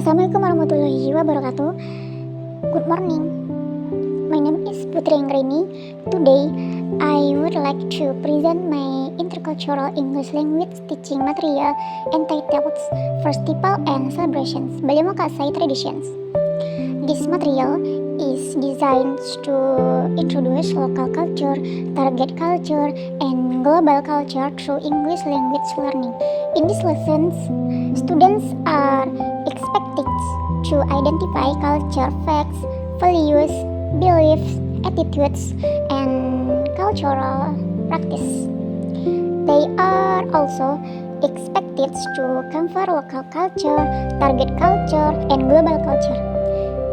Assalamualaikum warahmatullahi wabarakatuh. Good morning. My name is Putri Anggreni. Today, I would like to present my intercultural English language teaching material entitled Festival and Celebrations, Balimokasai Traditions. This material is designed to introduce local culture, target culture, and global culture through English language learning. In these lessons, students are expected to identify culture facts, values, beliefs, attitudes, and cultural practice. They are also expected to cover local culture, target culture, and global culture.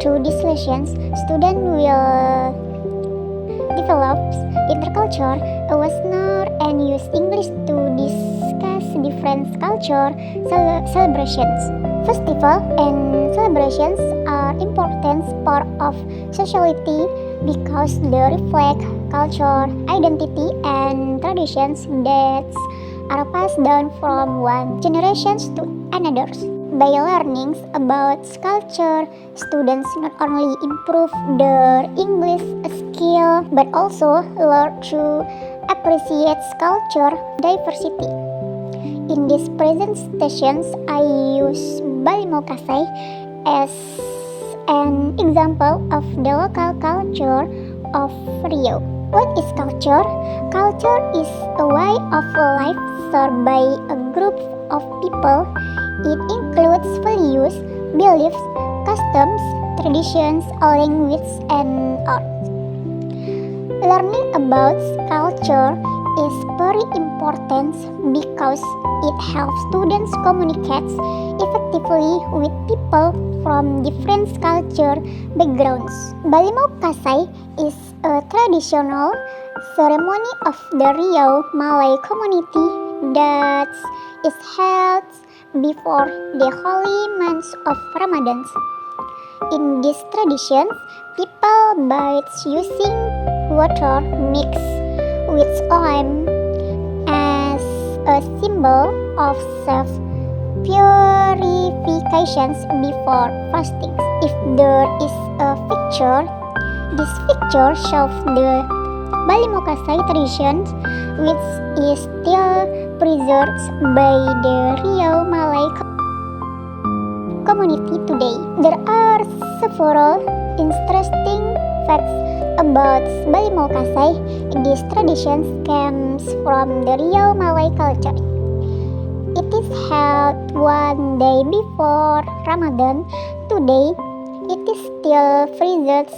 Through these lessons, students will develop intercultural awareness and use English to discuss different culture celebrations. Festivals and celebrations are important part of society because they reflect culture, identity, and traditions that are passed down from one generation to another. By learning about culture, students not only improve their English skill but also learn to appreciate culture diversity. In these presentations, I use Balimokasai as an example of the local culture of Riau. What is culture? Culture is a way of life shared by a group of people. It includes values, beliefs, customs, traditions, language, and art. Learning about culture is very important because it helps students communicate effectively with people from different culture backgrounds. Balimokasai is a traditional ceremony of the Riau Malay community that is held before the holy month of Ramadan. In this tradition, people bathe using water mixed with oil as a symbol of self-purification before fasting. If there is a picture, this picture shows the Balimokasai tradition, which is still preserved by the Riau Malay community today. There are several interesting facts about Balimokasai. This tradition comes from the Riau Malay culture. It is held one day before Ramadan. Today, it is still preserved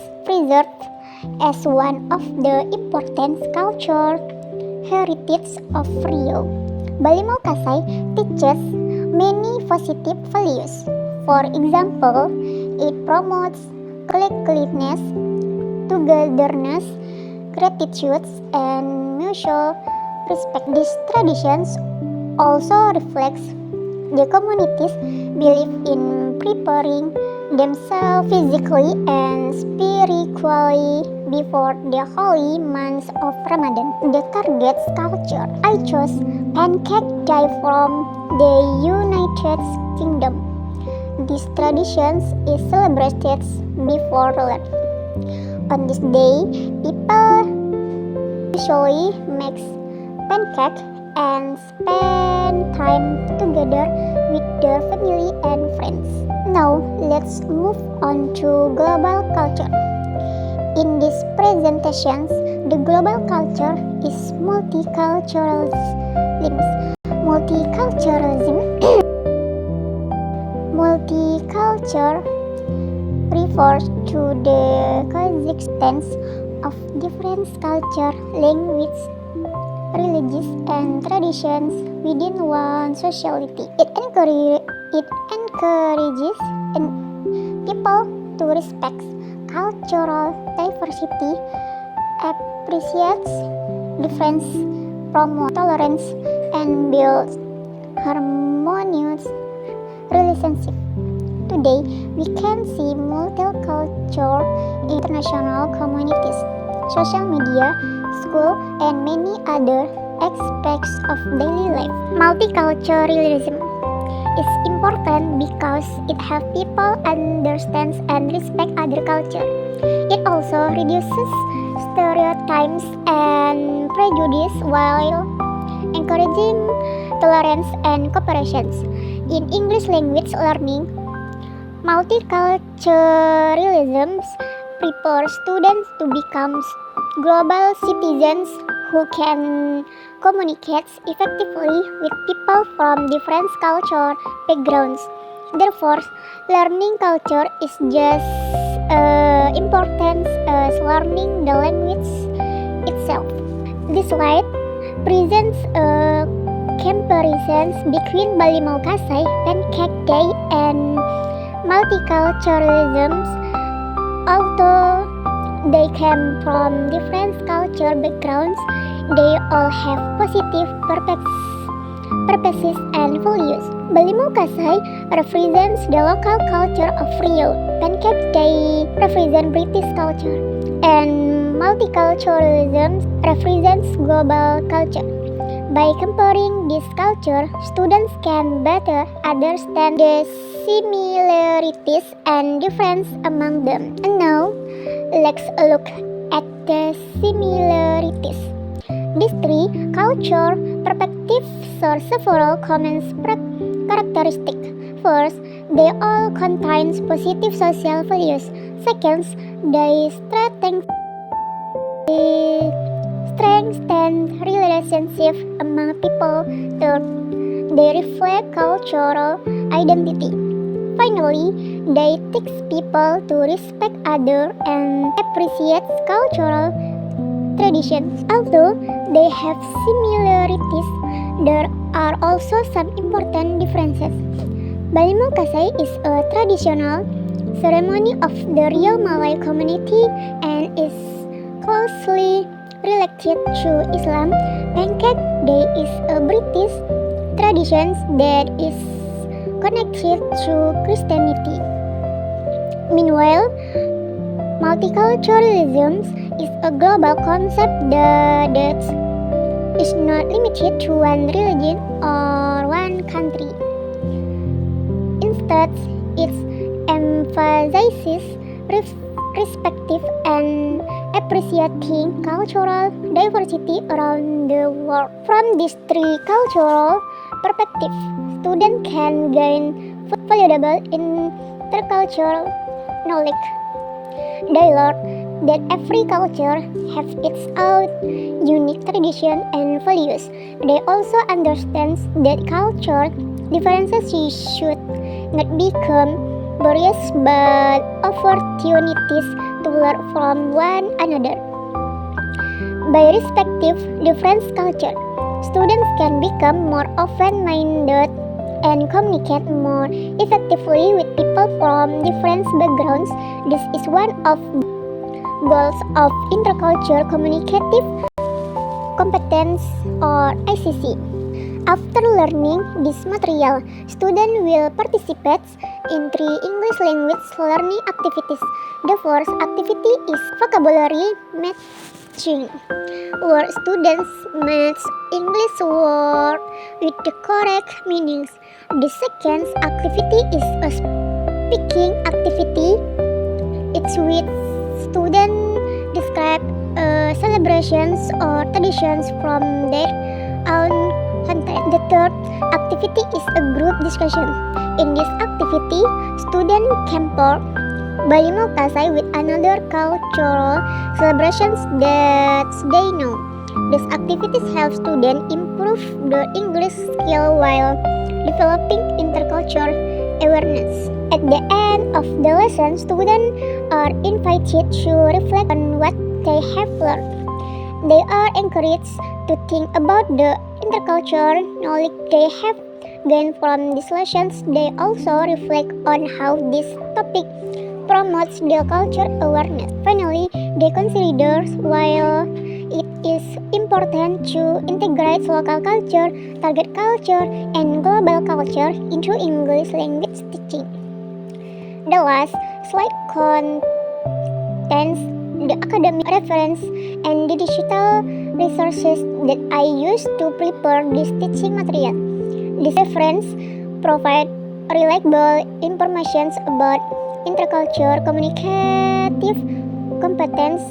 as one of the important cultural heritage of Riau. Balimokasai teaches many positive values. For example, it promotes cleanliness, togetherness, gratitude, and mutual respect. These traditions also reflects the community's belief in preparing themselves physically and spiritually before the holy month of Ramadan. The target culture. I chose pancake day from the United Kingdom. This tradition is celebrated before lunch. On this day, people usually make pancake and spend time together with their family and friends. Now, let's move on to global culture. In these presentations, the global culture is multiculturalism. Multiculture refers to the coexistence of different culture, language, religions, and traditions within one society. It encourages people to respect cultural diversity, appreciate difference, promote tolerance, and build harmonious relationships. Today, we can see multicultural international communities, social media, school, and many other aspects of daily life. Multiculturalism is important important because it helps people understand and respect other culture. It also reduces stereotypes and prejudice while encouraging tolerance and cooperation. In English language learning, multiculturalism prepares students to become global citizens who can communicate effectively with people from different cultural backgrounds. Therefore, learning culture is just important as learning the language itself. This slide presents a comparison between Bali Mau Kasai, Pancake Day, and multiculturalism. Although they came from different cultural backgrounds, they all have positive purposes and values. Bali Mau Kasai represents the local culture of Rio. Pancake Day represents British culture, and multiculturalism represents global culture. By comparing this culture, students can better understand the similarities and difference among them. And now, let's look at the similarities. These three culture perspectives share several common characteristics. First, they all contain positive social values. Second, they strengthen relationships among people. Third, they reflect cultural identity. Finally, they teach people to respect others and appreciate cultural traditions. Although they have similarities, there are also some important differences. Bali Mau Kasai is a traditional ceremony of the Rio Malay community and is closely related to Islam. Pancake Day is a British tradition that is connected to Christianity. Meanwhile, multiculturalism is a global concept that is not limited to one religion or one country. Instead, it emphasizes respecting and appreciating cultural diversity around the world. From these three cultural perspectives, students can gain valuable intercultural knowledge. They learn that every culture has its own unique tradition and values. They also understand that culture differences should not become barriers but opportunities to learn from one another. By respecting different cultures, students can become more open-minded and communicate more effectively with people from different backgrounds. This is one of the goals of intercultural communicative competence or ICC. After learning this material, students will participate in 3 English language learning activities. The first activity is vocabulary matching, where students match English words with the correct meanings. The second activity is a speaking activity. It's with students describe celebrations or traditions from their own country. The third activity is a group discussion. In this activity, students compare Bali Mau Kasai with another cultural celebrations that they know. These activities help students improve their English skill while developing intercultural awareness. At the end of the lesson, students are invited to reflect on what they have learned. They are encouraged to think about the intercultural knowledge they have gained from these lessons. They also reflect on how this topic promotes their culture awareness. Finally, they consider why it is important to integrate local culture, target culture, and global culture into English language teaching. The last slide contains the academic reference and the digital resources that I used to prepare this teaching material. This reference provide reliable information about intercultural communicative competence,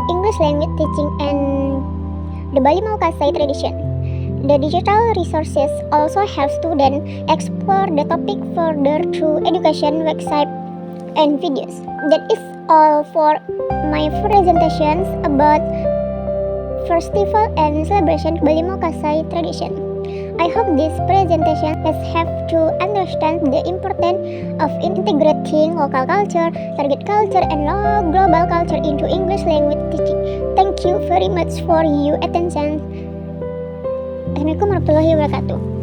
English language teaching, and the Bali Mau Kasai tradition. The digital resources also help students explore the topic further through education websites and videos. That is all for my presentations about festival and celebration Bali Mau Kasai tradition. I hope this presentation has helped to understand the importance of integrating local culture, target culture, and global culture into English language teaching. Thank you very much for your attention. Assalamualaikum warahmatullahi wabarakatuh.